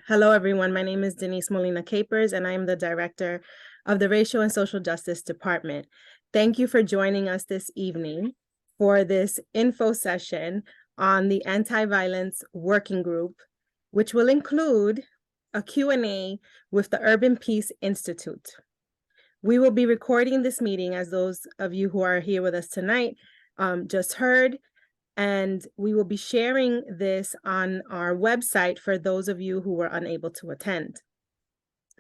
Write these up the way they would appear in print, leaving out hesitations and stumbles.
Hello, everyone. My name is Denise Molina Capers, and I am the Director of the Racial and Social Justice Department. Thank you for joining us this evening for this info session on the Anti-Violence Working Group, which will include a Q&A with the Urban Peace Institute. We will be recording this meeting, as those of you who are here with us tonight just heard, and we will be sharing this on our website for those of you who were unable to attend.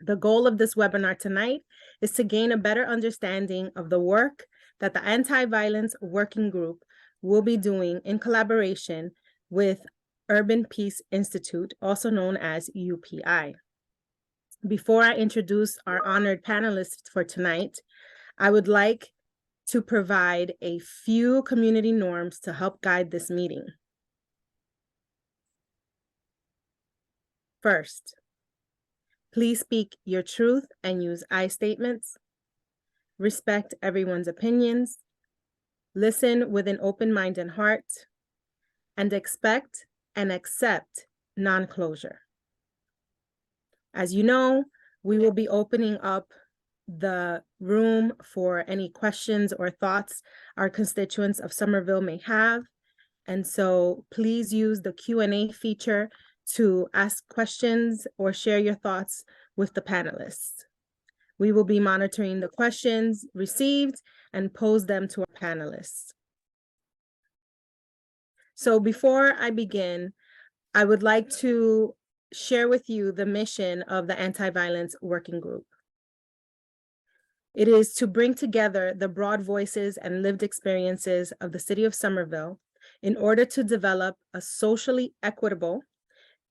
The goal of this webinar tonight is to gain a better understanding of the work that the Anti-Violence Working Group will be doing in collaboration with Urban Peace Institute, also known as UPI. Before I introduce our honored panelists for tonight, I would like to provide a few community norms to help guide this meeting. First, please speak your truth and use I statements. Respect everyone's opinions. Listen with an open mind and heart, and expect and accept non-closure. As you know, we will be opening up the room for any questions or thoughts our constituents of Somerville may have. And so please use the Q&A feature to ask questions or share your thoughts with the panelists. We will be monitoring the questions received and pose them to our panelists. So before I begin, I would like to share with you the mission of the Anti-Violence Working Group. It is to bring together the broad voices and lived experiences of the city of Somerville in order to develop a socially equitable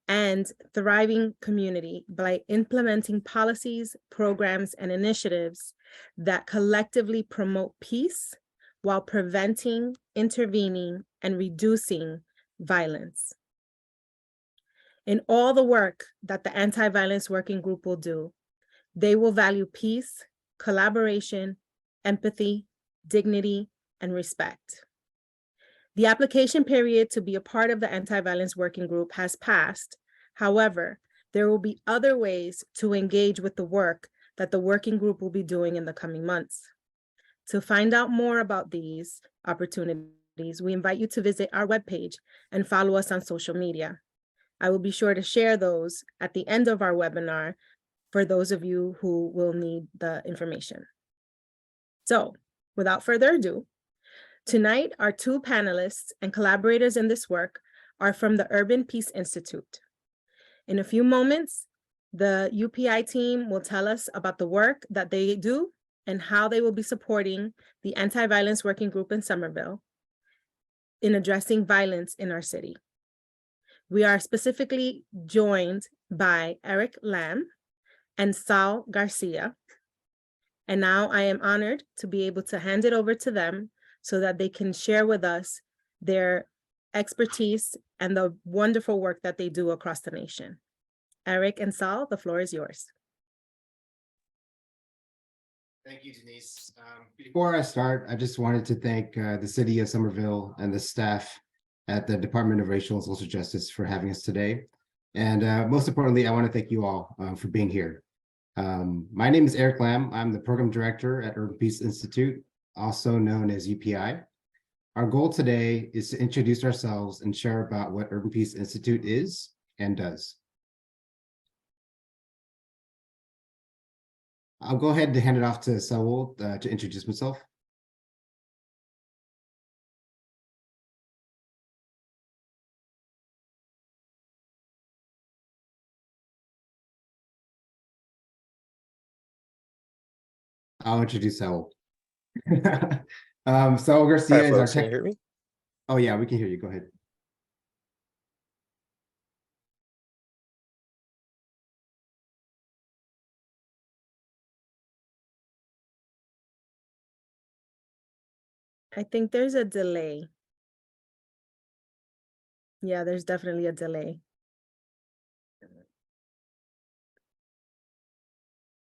and thriving community by implementing policies, programs, and initiatives that collectively promote peace while preventing, intervening, and reducing violence. In all the work that the Anti-Violence Working Group will do, they will value peace, collaboration, empathy, dignity, and respect. The application period to be a part of the Anti-Violence Working Group has passed. However, there will be other ways to engage with the work that the working group will be doing in the coming months. To find out more about these opportunities, we invite you to visit our webpage and follow us on social media. I will be sure to share those at the end of our webinar for those of you who will need the information. So, without further ado, tonight our two panelists and collaborators in this work are from the Urban Peace Institute. In a few moments, the UPI team will tell us about the work that they do and how they will be supporting the Anti-Violence Working Group in Somerville in addressing violence in our city. We are specifically joined by Eric Lamb and Sal Garcia. And now I am honored to be able to hand it over to them so that they can share with us their expertise and the wonderful work that they do across the nation. Eric and Sal, the floor is yours. Thank you, Denise. Before I start, I just wanted to thank the city of Somerville and the staff at the Department of Racial and Social Justice for having us today. And most importantly, I want to thank you all for being here. My name is Eric Lamb. I'm the program director at Urban Peace Institute, also known as UPI. Our goal today is to introduce ourselves and share about what Urban Peace Institute is and does. I'll go ahead and hand it off to Saul to introduce himself. I'll introduce Saul. Saul Garcia is our tech. Can you hear me? Oh yeah, we can hear you. Go ahead. I think there's a delay. Yeah, there's definitely a delay.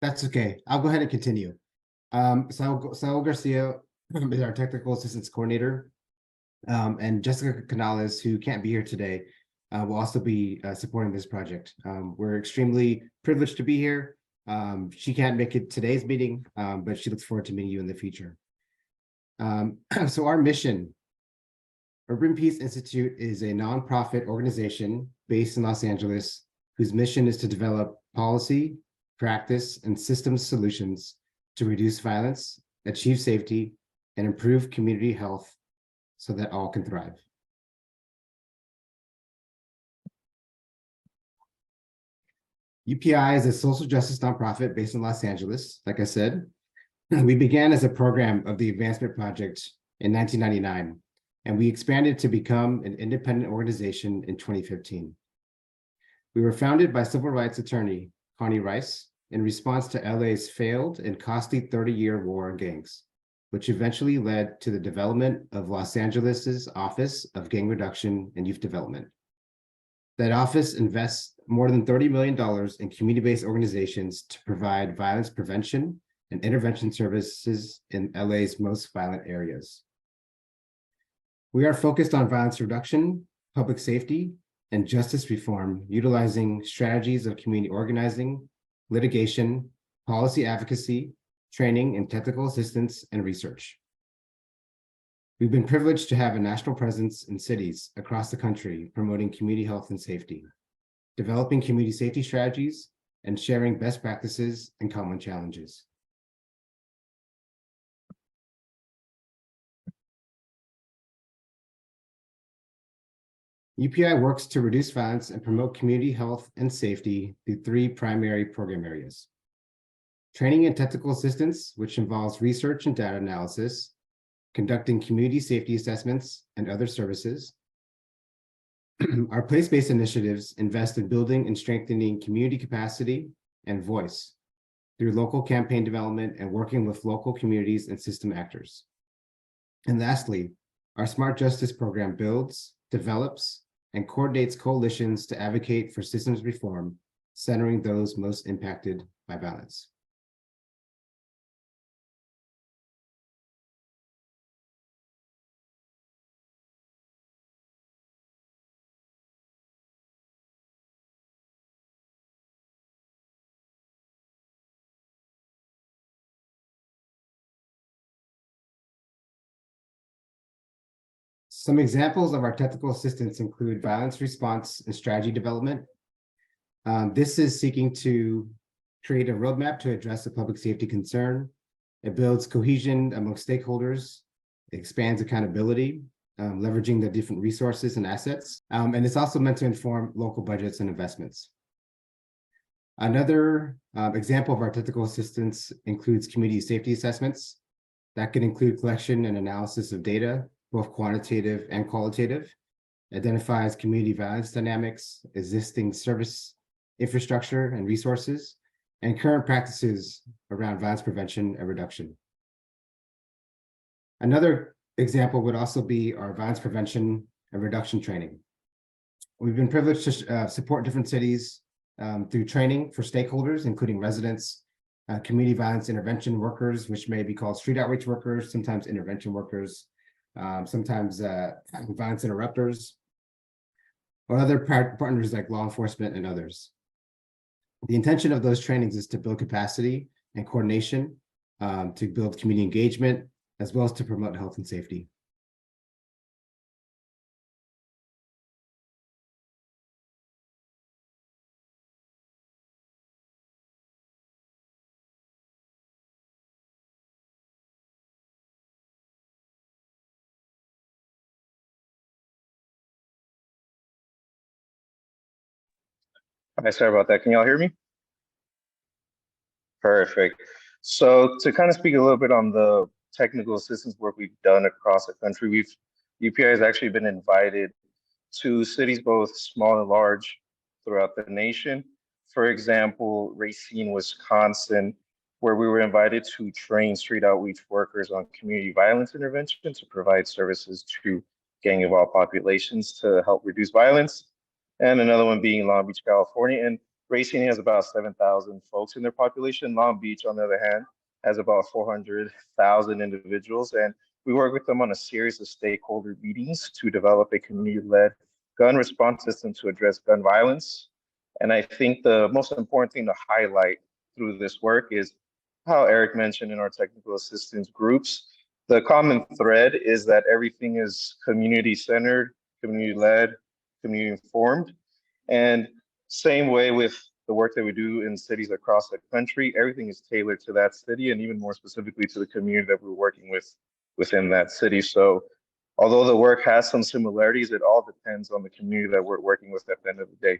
That's okay. I'll go ahead and continue. Saul Garcia is our technical assistance coordinator, and Jessica Canales, who can't be here today, will also be supporting this project. We're extremely privileged to be here. She can't make it today's meeting, but she looks forward to meeting you in the future. So our mission, Urban Peace Institute, is a nonprofit organization based in Los Angeles whose mission is to develop policy, practice, and systems solutions to reduce violence, achieve safety, and improve community health so that all can thrive. UPI is a social justice nonprofit based in Los Angeles. Like I said, we began as a program of the Advancement Project in 1999, and we expanded to become an independent organization in 2015. We were founded by civil rights attorney Connie Rice in response to LA's failed and costly 30-year war on gangs, which eventually led to the development of Los Angeles's Office of Gang Reduction and Youth Development. That office invests more than $30 million in community-based organizations to provide violence prevention and intervention services in LA's most violent areas. We are focused on violence reduction, public safety, and justice reform, utilizing strategies of community organizing, litigation, policy advocacy, training, and technical assistance and research. We've been privileged to have a national presence in cities across the country promoting community health and safety, developing community safety strategies, and sharing best practices and common challenges. UPI works to reduce violence and promote community health and safety through three primary program areas: training and technical assistance, which involves research and data analysis, conducting community safety assessments and other services. Our place-based initiatives invest in building and strengthening community capacity and voice through local campaign development and working with local communities and system actors. And lastly, our Smart Justice program builds, develops, and coordinates coalitions to advocate for systems reform, centering those most impacted by violence. Some examples of our technical assistance include violence response and strategy development. This is seeking to create a roadmap to address a public safety concern. It builds cohesion among stakeholders, it expands accountability, leveraging the different resources and assets. And it's also meant to inform local budgets and investments. Another example of our technical assistance includes community safety assessments. That can include collection and analysis of data, both quantitative and qualitative, identifies community violence dynamics, existing service infrastructure and resources, and current practices around violence prevention and reduction. Another example would also be our violence prevention and reduction training. We've been privileged to support different cities through training for stakeholders, including residents, community violence intervention workers, which may be called street outreach workers, sometimes intervention workers, sometimes violence interrupters, or other partners like law enforcement and others. The intention of those trainings is to build capacity and coordination, to build community engagement, as well as to promote health and safety. Hi, sorry about that. Can y'all hear me? Perfect. So to kind of speak a little bit on the technical assistance work we've done across the country, UPI has actually been invited to cities both small and large throughout the nation. For example, Racine, Wisconsin, where we were invited to train street outreach workers on community violence intervention to provide services to gang-involved populations to help reduce violence. And another one being Long Beach, California. And Racine has about 7,000 folks in their population. Long Beach, on the other hand, has about 400,000 individuals. And we work with them on a series of stakeholder meetings to develop a community-led gun response system to address gun violence. And I think the most important thing to highlight through this work is how Eric mentioned in our technical assistance groups. The common thread is that everything is community-centered, community-led, community-informed. And same way with the work that we do in cities across the country, everything is tailored to that city and even more specifically to the community that we're working with within that city. So although the work has some similarities, it all depends on the community that we're working with at the end of the day.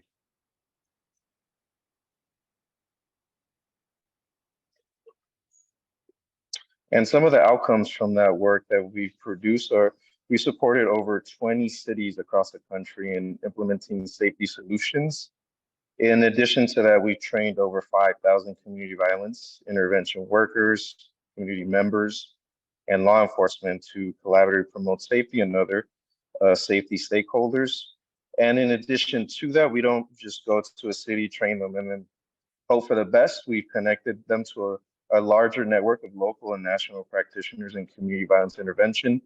And some of the outcomes from that work that we've produced are we supported over 20 cities across the country in implementing safety solutions. In addition to that, we've trained over 5,000 community violence intervention workers, community members, and law enforcement to collaborate, promote safety and other safety stakeholders. And in addition to that, we don't just go to a city, train them, and then hope for the best. We've connected them to a larger network of local and national practitioners in community violence intervention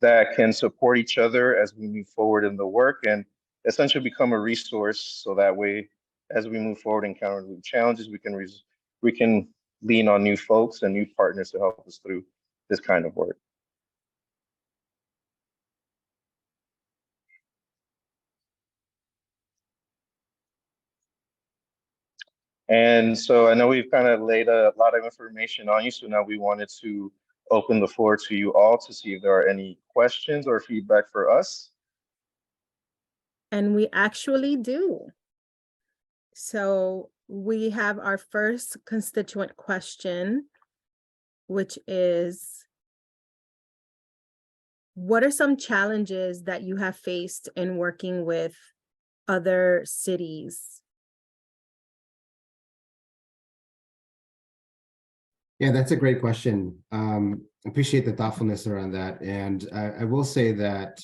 that can support each other as we move forward in the work and essentially become a resource. So that way, as we move forward and counter new challenges, we can lean on new folks and new partners to help us through this kind of work. And so I know we've kind of laid a lot of information on you. So now we wanted to open the floor to you all to see if there are any questions or feedback for us. And we actually do. So we have our first constituent question, which is, what are some challenges that you have faced in working with other cities? Yeah, that's a great question. Appreciate the thoughtfulness around that. And I will say that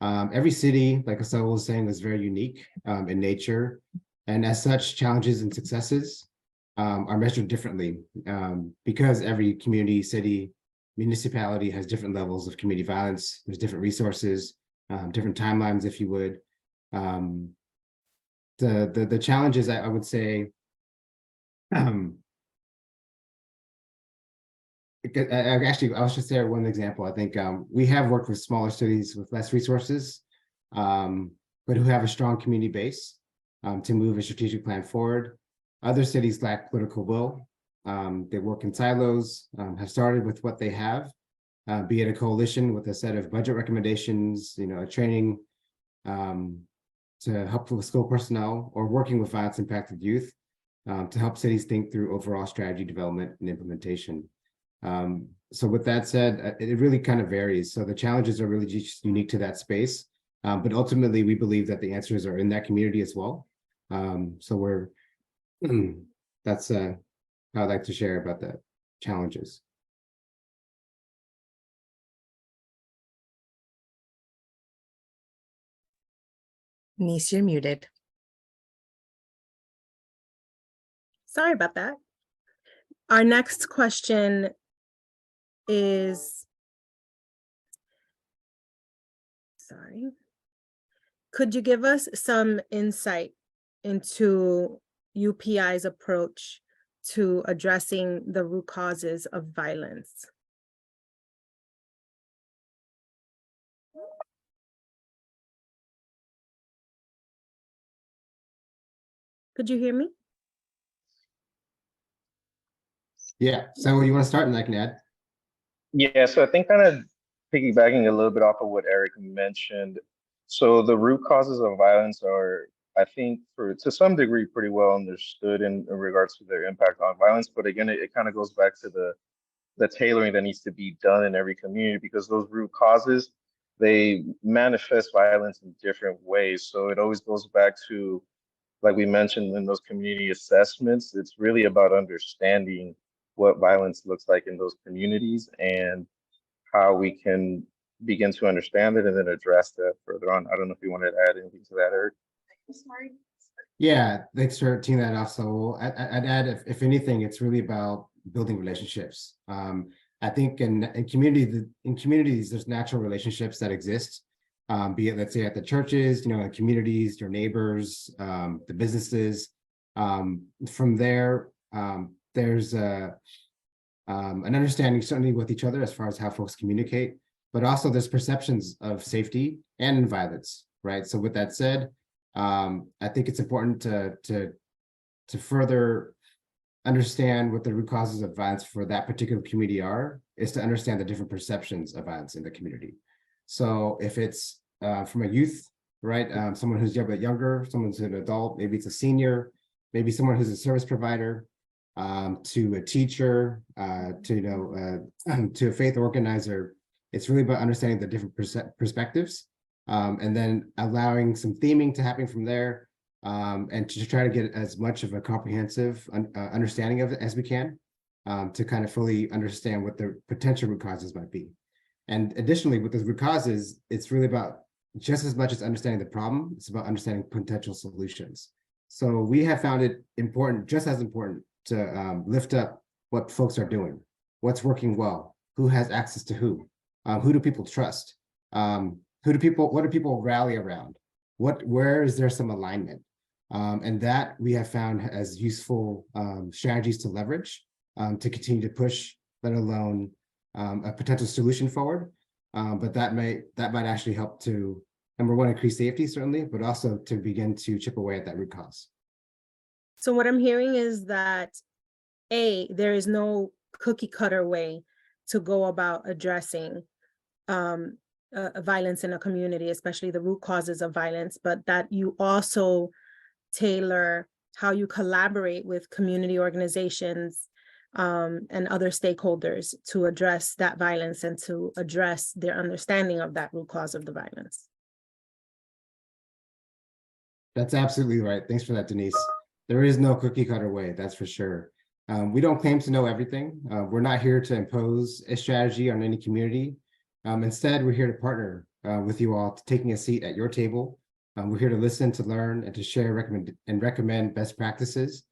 every city, like Asel was saying, is very unique in nature. And as such, challenges and successes are measured differently because every community, city, municipality has different levels of community violence. There's different resources, different timelines, if you would. The challenges, I would say, I'll just share one example. I think we have worked with smaller cities with less resources, but who have a strong community base to move a strategic plan forward. Other cities lack political will. They work in silos, have started with what they have, be it a coalition with a set of budget recommendations, a training to help with school personnel, or working with violence impacted youth to help cities think through overall strategy development and implementation. So with that said, it really kind of varies. So the challenges are really just unique to that space. But ultimately, we believe that the answers are in that community as well. So that's how I'd like to share about the challenges. Niece, you're muted. Sorry about that. Our next question is, could you give us some insight into UPI's approach to addressing the root causes of violence? Could you hear me? Yeah, so you want to start and I can add? Yeah, so I think kind of piggybacking a little bit off of what Eric mentioned. So the root causes of violence are, I think, to some degree, pretty well understood in regards to their impact on violence. But again, it kind of goes back to the tailoring that needs to be done in every community, because those root causes, they manifest violence in different ways. So it always goes back to, like we mentioned in those community assessments, it's really about understanding what violence looks like in those communities and how we can begin to understand it and then address that further on. I don't know if you wanted to add anything to that, Eric. Yeah, thanks for teeing that off. So I'd add, if anything, it's really about building relationships. I think in communities, there's natural relationships that exist be it, let's say, at the churches, communities, your neighbors, the businesses. From there, there's an understanding certainly with each other as far as how folks communicate, but also there's perceptions of safety and violence, right? So with that said, I think it's important to further understand what the root causes of violence for that particular community are, is to understand the different perceptions of violence in the community. So if it's from a youth, right, someone who's a bit younger, someone who's an adult, maybe it's a senior, maybe someone who's a service provider, to a teacher, to a faith organizer, it's really about understanding the different perspectives, and then allowing some theming to happen from there, and to try to get as much of a comprehensive understanding of it as we can, to kind of fully understand what the potential root causes might be. And additionally, with those root causes, it's really about just as much as understanding the problem, it's about understanding potential solutions. So we have found it important, just as important, to lift up what folks are doing, what's working well, who has access to who do people trust, what do people rally around, where is there some alignment, and that we have found as useful strategies to leverage, to continue to push, let alone a potential solution forward. But that might actually help to, number one, increase safety certainly, but also to begin to chip away at that root cause. So what I'm hearing is that there is no cookie cutter way to go about addressing violence in a community, especially the root causes of violence, but that you also tailor how you collaborate with community organizations and other stakeholders to address that violence and to address their understanding of that root cause of the violence. That's absolutely right. Thanks for that, Denise. There is no cookie cutter way, that's for sure. We don't claim to know everything. We're not here to impose a strategy on any community. Instead, we're here to partner with you all, taking a seat at your table. We're here to listen, to learn, and to share, recommend best practices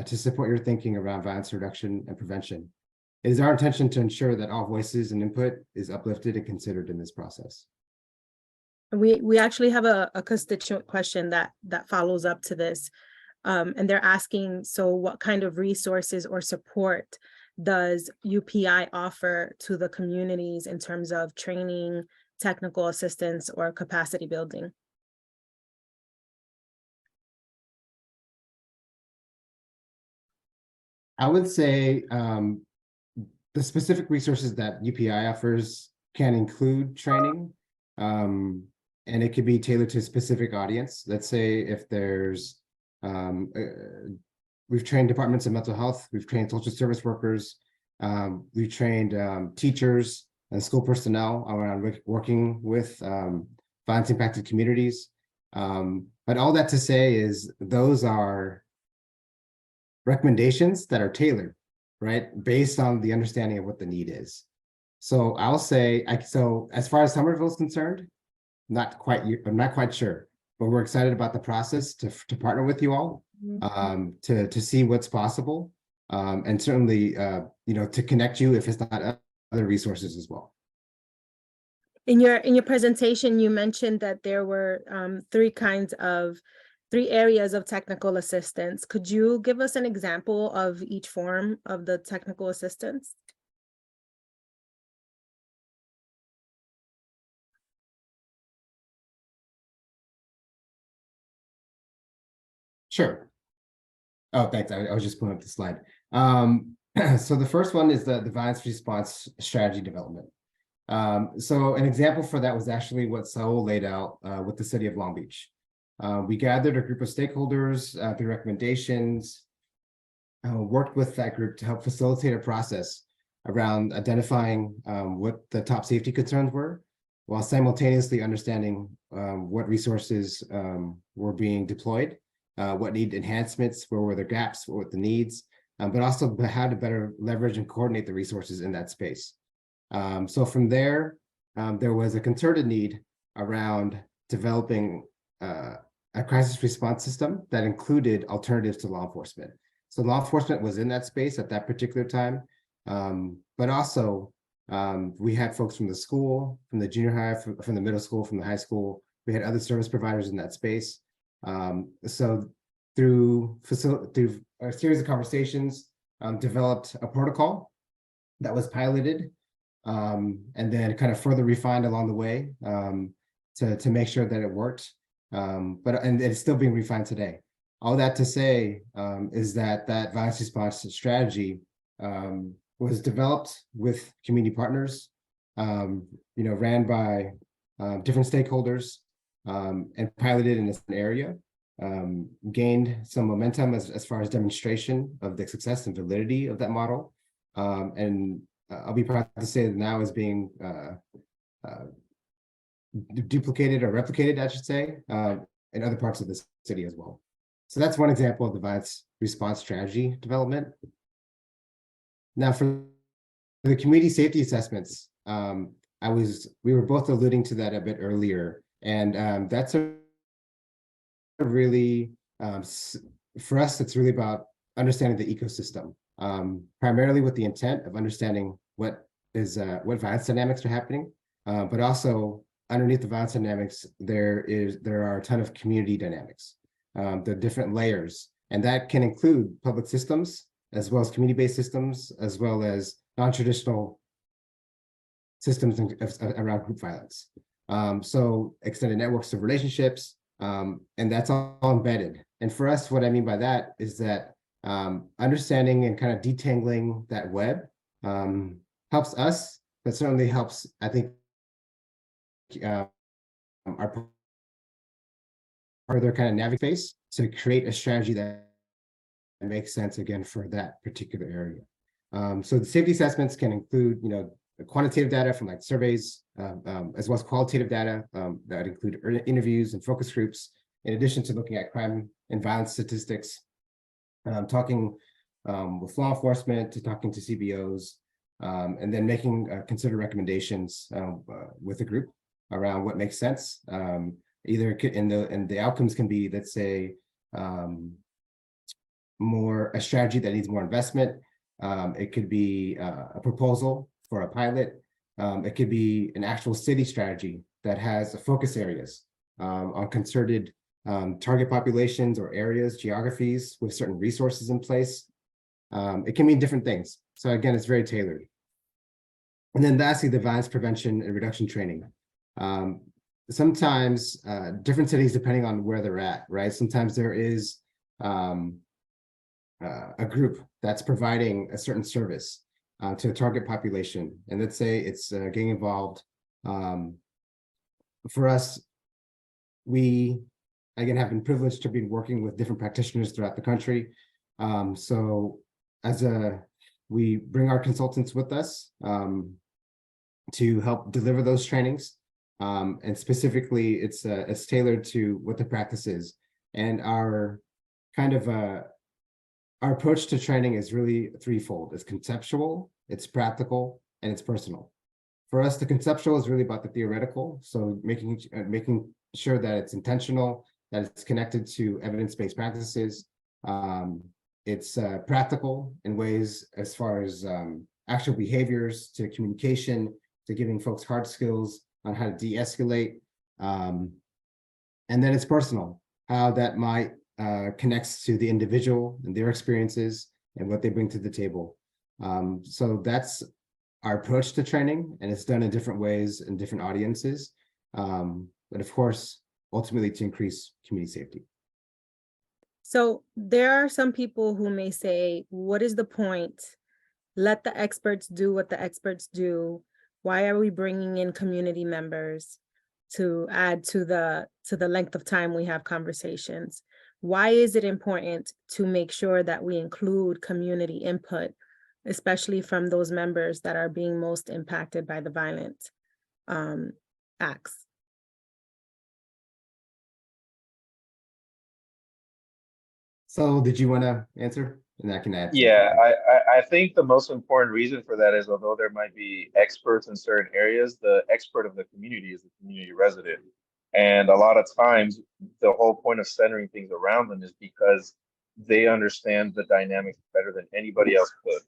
to support your thinking around violence reduction and prevention. It is our intention to ensure that all voices and input is uplifted and considered in this process. We actually have a constituent question that follows up to this. And they're asking, so what kind of resources or support does UPI offer to the communities in terms of training, technical assistance, or capacity building? I would say the specific resources that UPI offers can include training, and it could be tailored to a specific audience. Let's say if there's, we've trained departments of mental health, we've trained social service workers, we've trained teachers and school personnel around working with violence impacted communities. But all that to say is those are recommendations that are tailored, right, based on the understanding of what the need is. So I'll say, so as far as Somerville is concerned, I'm not quite sure, but we're excited about the process to partner with you all, to see what's possible, and certainly, to connect you if it's not other resources as well. In your presentation, you mentioned that there were three areas of technical assistance. Could you give us an example of each form of the technical assistance? Sure. Oh, thanks. I was just pulling up the slide. So the first one is the violence response strategy development. So an example for that was actually what Saul laid out with the city of Long Beach. We gathered a group of stakeholders through recommendations, worked with that group to help facilitate a process around identifying what the top safety concerns were, while simultaneously understanding what resources were being deployed, what need enhancements, where were the gaps, what were the needs, but also how to better leverage and coordinate the resources in that space. So from there, there was a concerted need around developing a crisis response system that included alternatives to law enforcement. So law enforcement was in that space at that particular time, but also We had folks from the school, from the junior high, from the middle school, from the high school. We had other service providers in that space. So through a series of conversations, developed a protocol that was piloted, and then kind of further refined along the way, to make sure that it worked. And it's still being refined today. All that to say is that violence response strategy was developed with community partners, ran by different stakeholders, and piloted in this area, gained some momentum as far as demonstration of the success and validity of that model. And I'll be proud to say that now is being duplicated or replicated, I should say, in other parts of the city as well. So that's one example of the violence response strategy development. Now, for the community safety assessments, we were both alluding to that a bit earlier, and that's a really, for us, it's really about understanding the ecosystem, primarily with the intent of understanding what violence dynamics are happening, but also underneath the violence dynamics, there are a ton of community dynamics, the different layers, and that can include public systems, as well as community-based systems, as well as non-traditional systems around group violence. So extended networks of relationships, and that's all embedded. And for us, what I mean by that is that understanding and kind of detangling that web helps us, but certainly helps, I think, our further kind of navigate space to create a strategy that makes sense again for that particular area. So the safety assessments can include, quantitative data from like surveys, as well as qualitative data that include interviews and focus groups, in addition to looking at crime and violence statistics, talking with law enforcement, to talking to CBOs, and then making considered recommendations with the group around what makes sense. Either the outcomes can be, let's say, a strategy that needs more investment. It could be a proposal for a pilot. It could be an actual city strategy that has focus areas on concerted target populations or areas, geographies with certain resources in place. It can mean different things. So again, it's very tailored. And then lastly, the violence prevention and reduction training. Sometimes different cities, depending on where they're at, right? Sometimes there is a group that's providing a certain service to a target population. And let's say it's getting involved. For us, we, again, have been privileged to be working with different practitioners throughout the country. So we bring our consultants with us to help deliver those trainings. And specifically, it's tailored to what the practice is. And our approach to training is really threefold. It's conceptual, it's practical, and it's personal. For us, the conceptual is really about the theoretical. So making sure that it's intentional, that it's connected to evidence-based practices. It's practical in ways as far as actual behaviors, to communication, to giving folks hard skills on how to de-escalate. And then it's personal, how that might connects to the individual and their experiences and what they bring to the table. So that's our approach to training, and it's done in different ways in different audiences. But of course, ultimately to increase community safety. So there are some people who may say, what is the point? Let the experts do what the experts do. Why are we bringing in community members to add to the length of time we have conversations? Why is it important to make sure that we include community input, especially from those members that are being most impacted by the violent acts? So did you want to answer? And I can add. Yeah, I think the most important reason for that is, although there might be experts in certain areas, the expert of the community is the community resident. And a lot of times, the whole point of centering things around them is because they understand the dynamics better than anybody else could.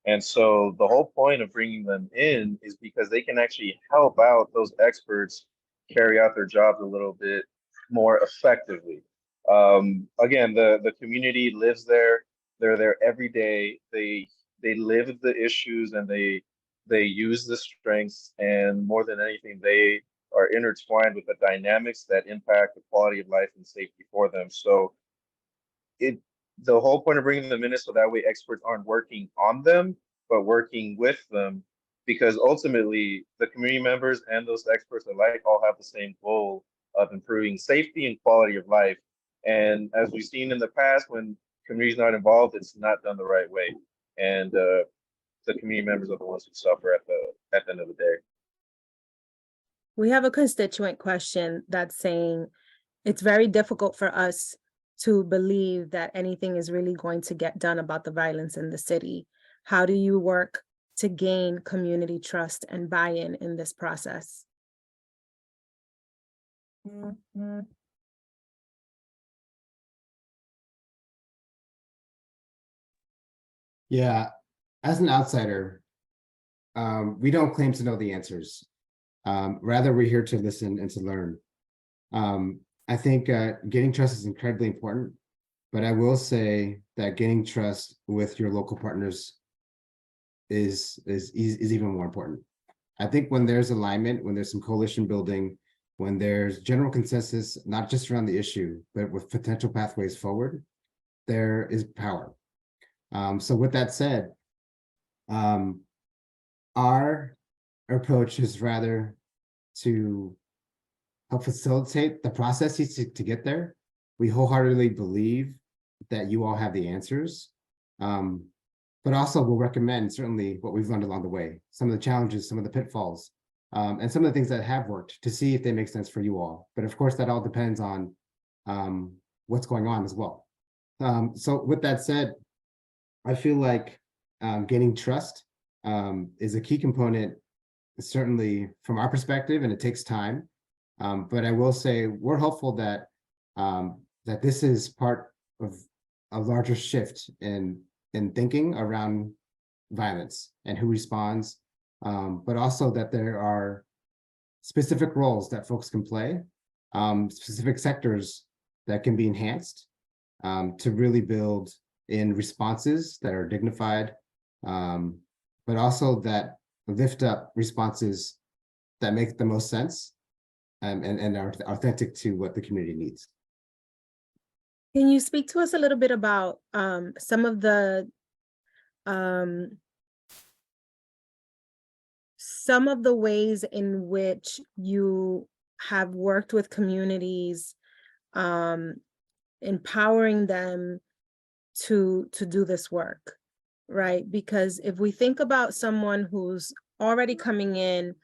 And so the whole point of bringing them in is because they can actually help out those experts carry out their jobs a little bit more effectively. Again, the community lives there. They're there every day. They live the issues and they use the strengths, and more than anything, they are intertwined with the dynamics that impact the quality of life and safety for them. So it the whole point of bringing them in is so that way experts aren't working on them, but working with them, because ultimately the community members and those experts alike all have the same goal of improving safety and quality of life. And as we've seen in the past, when community's not involved, it's not done the right way. And the community members are the ones who suffer at the end of the day. We have a constituent question that's saying it's very difficult for us to believe that anything is really going to get done about the violence in the city. How do you work to gain community trust and buy-in in this process? Yeah, as an outsider, we don't claim to know the answers. Rather, we're here to listen and to learn. I think getting trust is incredibly important, but I will say that gaining trust with your local partners is even more important. I think when there's alignment, when there's some coalition building, when there's general consensus, not just around the issue, but with potential pathways forward, there is power. So with that said, our approach is rather to help facilitate the processes to get there. We wholeheartedly believe that you all have the answers, but also we'll recommend certainly what we've learned along the way, some of the challenges, some of the pitfalls, and some of the things that have worked to see if they make sense for you all. But of course, that all depends on what's going on as well. So with that said, I feel like gaining trust is a key component, certainly from our perspective, and it takes time. But I will say we're hopeful that that this is part of a larger shift in thinking around violence and who responds, but also that there are specific roles that folks can play, specific sectors that can be enhanced to really build in responses that are dignified, but also that lift up responses that make the most sense and are authentic to what the community needs. Can you speak to us a little bit about some of the ways in which you have worked with communities, empowering them to do this work, right? Because if we think about someone who's already coming in,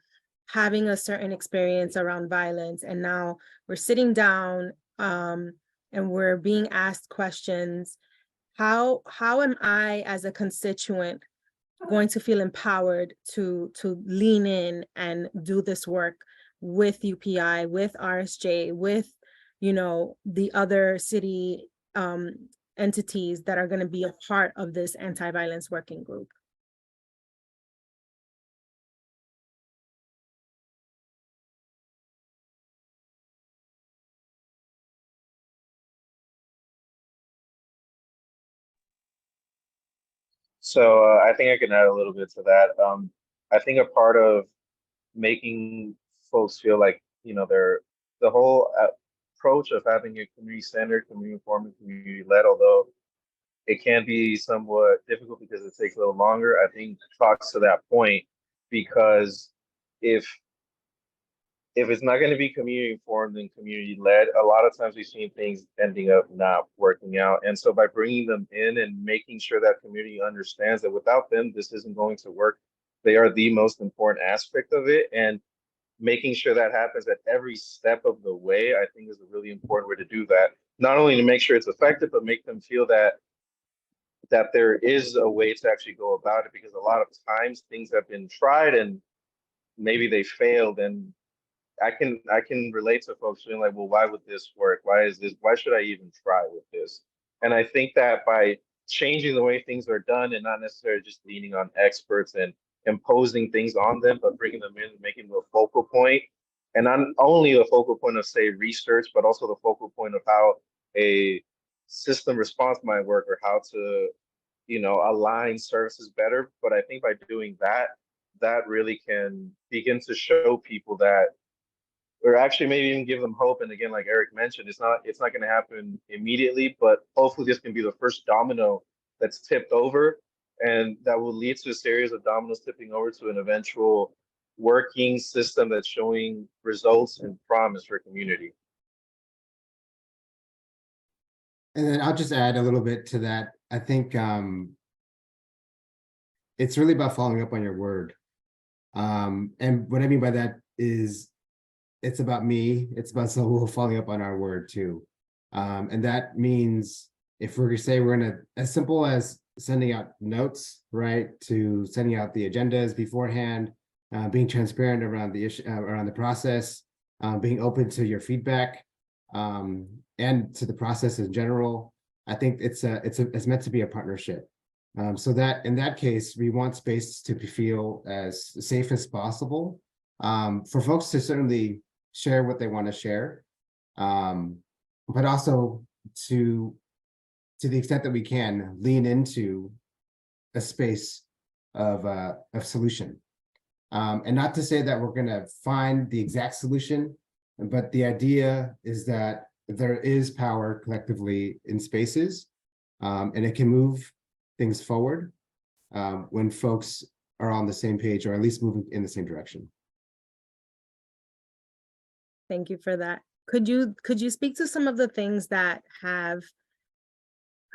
having a certain experience around violence, and now we're sitting down and we're being asked questions, how am I as a constituent going to feel empowered to lean in and do this work with UPI, with RSJ, with, you know, the other city entities that are going to be a part of this anti-violence working group? So I think I can add a little bit to that. I think a part of making folks feel like, you know, they're the whole approach of having a community centered, community informed, and community led, although it can be somewhat difficult because it takes a little longer, I think talks to that point, because if it's not going to be community informed and community led, a lot of times we've seen things ending up not working out. And so by bringing them in and making sure that community understands that without them, this isn't going to work, they are the most important aspect of it. And making sure that happens at every step of the way, I think is a really important way to do that. Not only to make sure it's effective, but make them feel that there is a way to actually go about it, because a lot of times things have been tried and maybe they failed. And I can relate to folks feeling like, well, why would this work? Why should I even try with this? And I think that by changing the way things are done and not necessarily just leaning on experts and imposing things on them, but bringing them in, making them a focal point. And not only the focal point of, say, research, but also the focal point of how a system response might work or how to, align services better. But I think by doing that, that really can begin to show people that, or actually maybe even give them hope. And again, like Eric mentioned, it's not going to happen immediately, but hopefully this can be the first domino that's tipped over, and that will lead to a series of dominoes tipping over to an eventual working system that's showing results and promise for community. And then I'll just add a little bit to that. I think it's really about following up on your word. And what I mean by that is it's about me, it's about someone following up on our word too. And that means if we're gonna say we're gonna, as simple as sending out notes, right, to sending out the agendas beforehand, being transparent around the issue, around the process, being open to your feedback, and to the process in general. I think it's meant to be a partnership. So that in that case, we want space to feel as safe as possible, for folks to certainly share what they want to share, but also to the extent that we can lean into a space of solution, and not to say that we're going to find the exact solution, but the idea is that there is power collectively in spaces, and it can move things forward when folks are on the same page, or at least moving in the same direction. Thank you for that. Could you speak to some of the things that have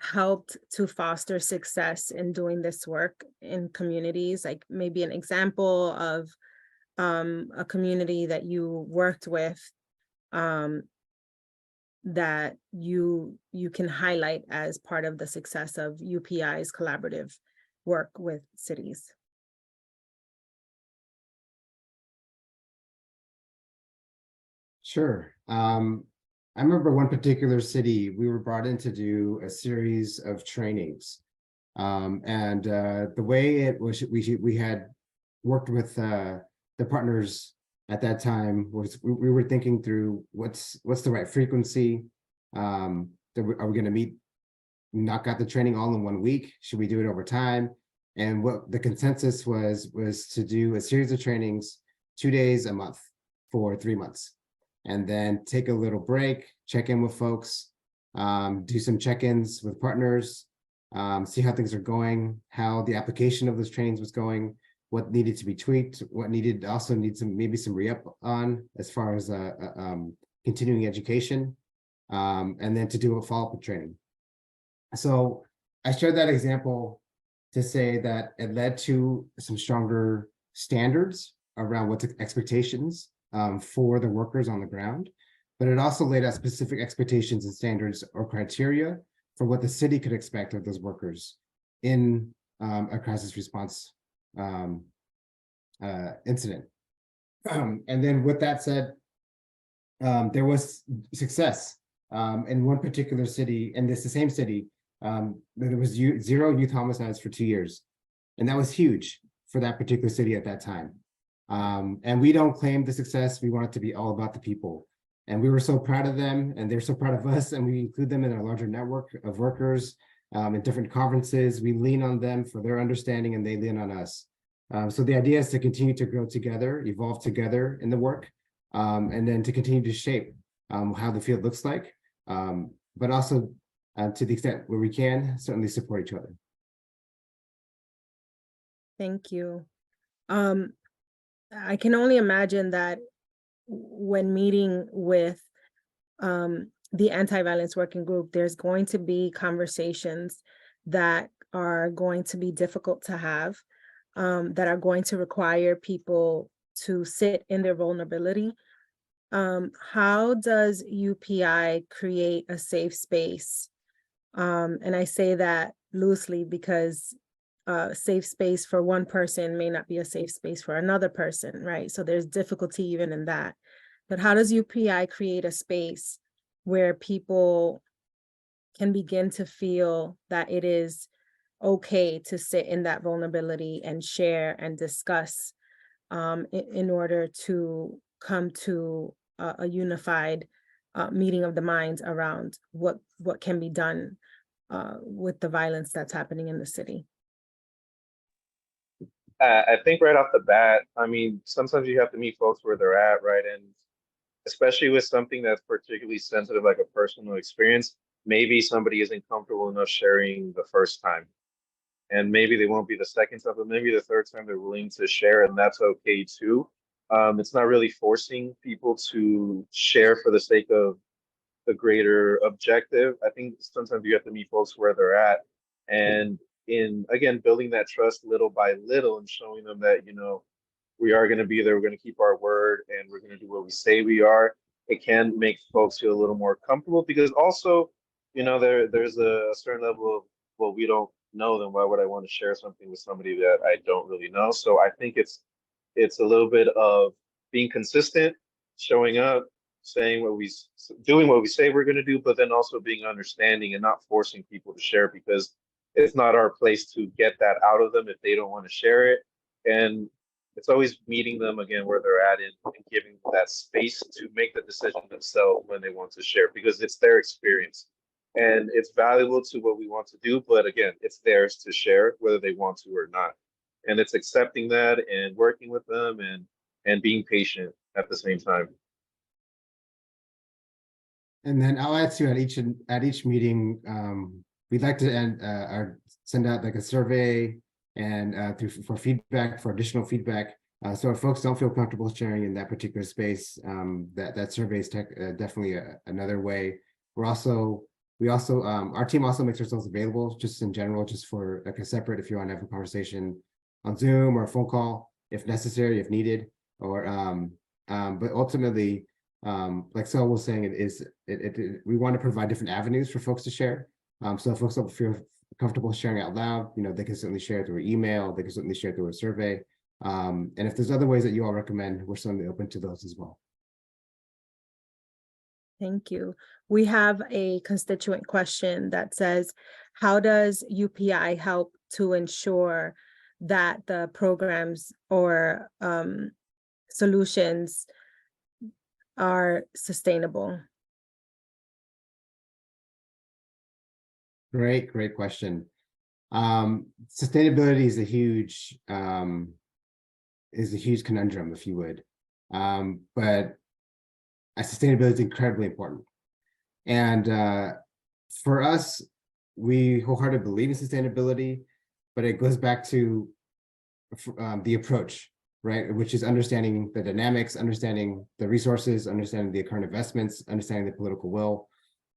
helped to foster success in doing this work in communities? Like maybe an example of a community that you worked with that you can highlight as part of the success of UPI's collaborative work with cities. Sure. I remember one particular city, we were brought in to do a series of trainings. And the way it was, we had worked with the partners at that time was we were thinking through what's the right frequency. Are we going to meet, knock out the training all in 1 week? Should we do it over time? And what the consensus was to do a series of trainings, 2 days a month for 3 months. And then take a little break, check in with folks, do some check-ins with partners, see how things are going, how the application of those trainings was going, what needed to be tweaked, what also needs maybe some re-up on as far as continuing education, and then to do a follow-up training. So I shared that example to say that it led to some stronger standards around what the expectations for the workers on the ground, but it also laid out specific expectations and standards or criteria for what the city could expect of those workers in a crisis response incident. And then with that said, there was success in one particular city, and this the same city, there was 0 youth homicides for 2 years. And that was huge for that particular city at that time. And we don't claim the success. We want it to be all about the people. And we were so proud of them, and they're so proud of us, and we include them in a larger network of workers in different conferences. We lean on them for their understanding, and they lean on us. So the idea is to continue to grow together, evolve together in the work, and then to continue to shape how the field looks like, but also to the extent where we can, certainly support each other. Thank you. I can only imagine that when meeting with the Anti-Violence Working Group, there's going to be conversations that are going to be difficult to have, that are going to require people to sit in their vulnerability. How does UPI create a safe space? And I say that loosely because safe space for one person may not be a safe space for another person, right? So there's difficulty even in that. But how does UPI create a space where people can begin to feel that it is okay to sit in that vulnerability and share and discuss in order to come to a unified meeting of the minds around what can be done with the violence that's happening in the city. I think right off the bat, I mean, sometimes you have to meet folks where they're at, right? And especially with something that's particularly sensitive, like a personal experience, maybe somebody isn't comfortable enough sharing the first time. And maybe they won't be the second time, but maybe the third time they're willing to share, and that's okay too. It's not really forcing people to share for the sake of the greater objective. I think sometimes you have to meet folks where they're at, and in again building that trust little by little and showing them that we are going to be there, we're going to keep our word, and we're going to do what we say we are. It can make folks feel a little more comfortable because also, there's a certain level of, well, we don't know them. Why would I want to share something with somebody that I don't really know? So I think it's a little bit of being consistent, showing up, doing what we say we're going to do, but then also being understanding and not forcing people to share because it's not our place to get that out of them if they don't want to share it. And it's always meeting them again where they're at and giving them that space to make the decision themselves when they want to share because it's their experience and it's valuable to what we want to do. But again, it's theirs to share whether they want to or not. And it's accepting that and working with them and being patient at the same time. And then I'll add to at each meeting, we'd like to send out like a survey and for feedback, for additional feedback. So if folks don't feel comfortable sharing in that particular space, that survey is definitely another way. Our team also makes ourselves available just in general, just for like a separate, if you want to have a conversation on Zoom or a phone call, if necessary, if needed, or but ultimately, like Sel was saying, we want to provide different avenues for folks to share. So if folks don't feel comfortable sharing out loud, they can certainly share through email, they can certainly share through a survey. And if there's other ways that you all recommend, we're certainly open to those as well. Thank you. We have a constituent question that says, how does UPI help to ensure that the programs or solutions are sustainable? Great question. Sustainability is a huge conundrum, if you would. But sustainability is incredibly important. And for us, we wholeheartedly believe in sustainability, but it goes back to the approach, right? Which is understanding the dynamics, understanding the resources, understanding the current investments, understanding the political will.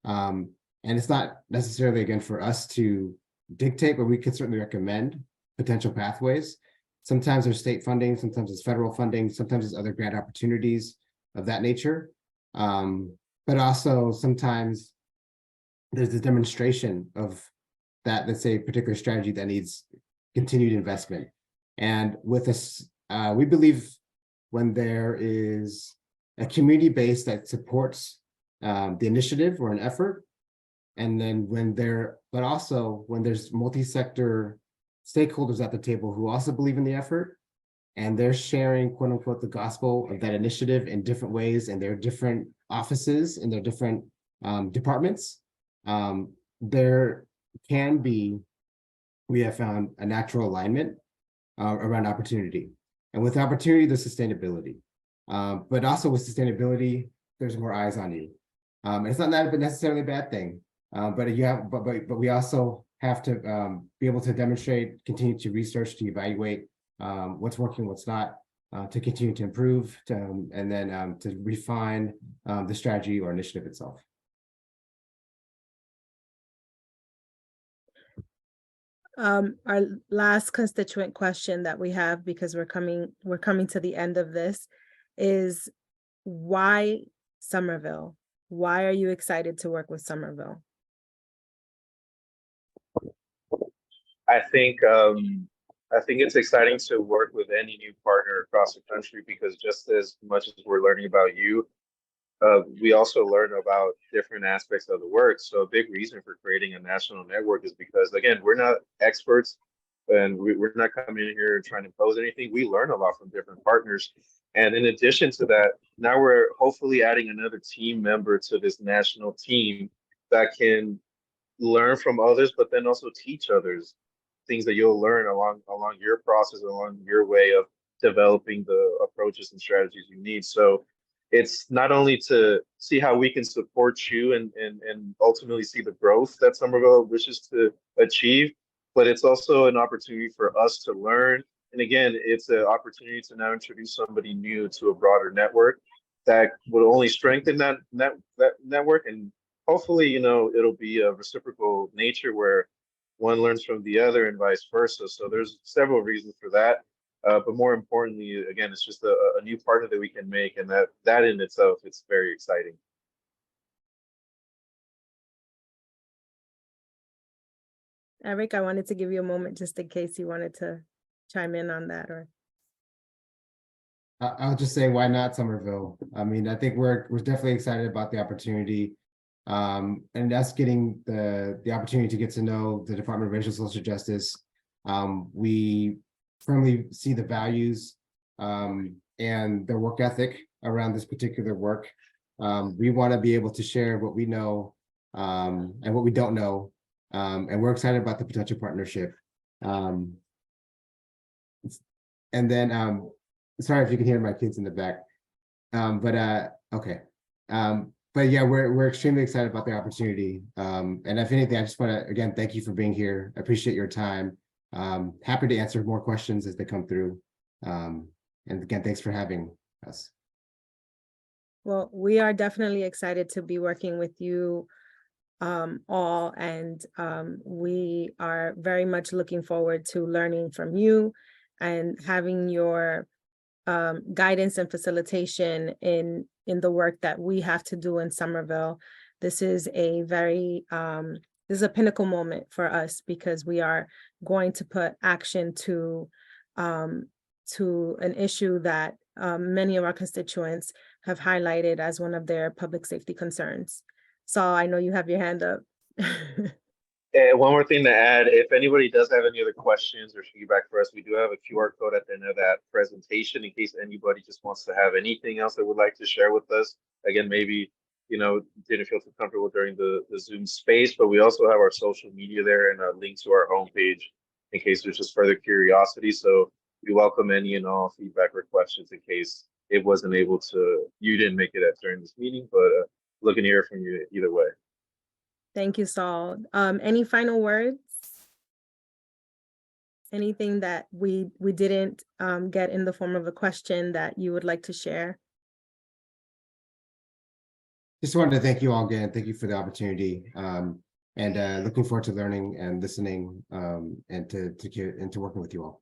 And it's not necessarily, again, for us to dictate, but we can certainly recommend potential pathways. Sometimes there's state funding, sometimes it's federal funding, sometimes it's other grant opportunities of that nature. But also sometimes there's a demonstration of that, let's say, particular strategy that needs continued investment. And with this, we believe when there is a community base that supports the initiative or an effort, and then when there's multi-sector stakeholders at the table who also believe in the effort, and they're sharing, quote unquote, the gospel of that initiative in different ways in their different offices, in their different departments, there can be, we have found, a natural alignment around opportunity. And with opportunity, there's sustainability. But also with sustainability, there's more eyes on you. And it's not necessarily a bad thing, but we also have to be able to demonstrate, continue to research, to evaluate what's working, what's not, to continue to improve, and then to refine the strategy or initiative itself. Our last constituent question that we have, because we're coming to the end of this, is why Somerville? Why are you excited to work with Somerville? I think it's exciting to work with any new partner across the country because just as much as we're learning about you, we also learn about different aspects of the work. So a big reason for creating a national network is because, again, we're not experts and we're not coming in here and trying to impose anything. We learn a lot from different partners. And in addition to that, now we're hopefully adding another team member to this national team that can learn from others, but then also teach others things that you'll learn along your process, along your way of developing the approaches and strategies you need. So it's not only to see how we can support you and ultimately see the growth that Somerville wishes to achieve, but it's also an opportunity for us to learn. And again, it's an opportunity to now introduce somebody new to a broader network that will only strengthen that network. And hopefully, it'll be a reciprocal nature where one learns from the other and vice versa. So there's several reasons for that. But more importantly, again, it's just a new partner that we can make, and that in itself, it's very exciting. Eric, I wanted to give you a moment just in case you wanted to chime in on that, or. I'll just say, why not Somerville? I mean, I think we're definitely excited about the opportunity. And us getting the opportunity to get to know the Department of Racial and Social Justice. We firmly see the values and the work ethic around this particular work. We want to be able to share what we know and what we don't know. And we're excited about the potential partnership. And then, sorry if you can hear my kids in the back, okay. But yeah, we're extremely excited about the opportunity. And if anything, I just want to, again, thank you for being here. I appreciate your time. Happy to answer more questions as they come through. And again, thanks for having us. Well, we are definitely excited to be working with you all, and we are very much looking forward to learning from you and having your guidance and facilitation in the work that we have to do in Somerville. This is a very this is a pinnacle moment for us, because we are going to put action to an issue that many of our constituents have highlighted as one of their public safety concerns. Saul, I know you have your hand up. And one more thing to add, if anybody does have any other questions or feedback for us, we do have a QR code at the end of that presentation in case anybody just wants to have anything else they would like to share with us. Again, maybe, didn't feel too comfortable during the Zoom space, but we also have our social media there and a link to our homepage in case there's just further curiosity. So we welcome any and all feedback or questions in case it wasn't able to, you didn't make it during this meeting, but looking to hear from you either way. Thank you, Saul. Any final words? Anything that we didn't get in the form of a question that you would like to share? Just wanted to thank you all again. Thank you for the opportunity. And looking forward to learning and listening and to working with you all.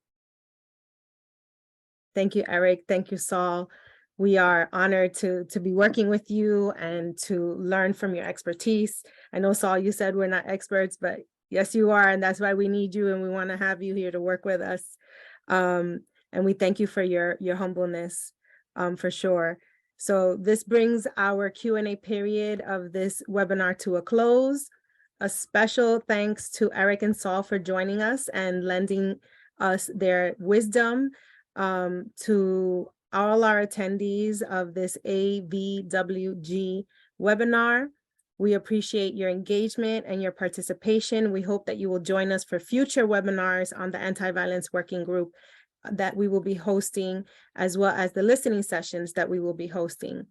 Thank you, Eric. Thank you, Saul. We are honored to be working with you and to learn from your expertise. I know, Saul, you said we're not experts, but yes, you are. And that's why we need you and we want to have you here to work with us. And we thank you for your humbleness, for sure. So this brings our Q&A period of this webinar to a close. A special thanks to Eric and Saul for joining us and lending us their wisdom. To all our attendees of this AVWG webinar, we appreciate your engagement and your participation. We hope that you will join us for future webinars on the Anti-Violence Working Group that we will be hosting, as well as the listening sessions that we will be hosting.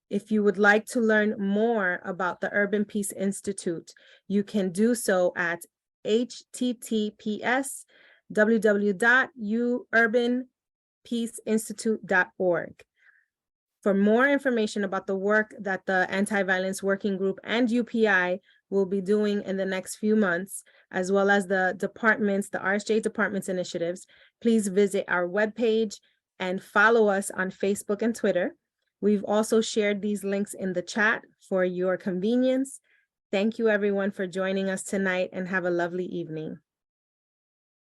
If you would like to learn more about the Urban Peace Institute, you can do so at https://www.urbanpeaceinstitute.org. For more information about the work that the Anti-Violence Working Group and UPI will be doing in the next few months, as well as the departments, the RSJ departments initiatives, please visit our webpage and follow us on Facebook and Twitter. We've also shared these links in the chat for your convenience. Thank you, everyone, for joining us tonight, and have a lovely evening.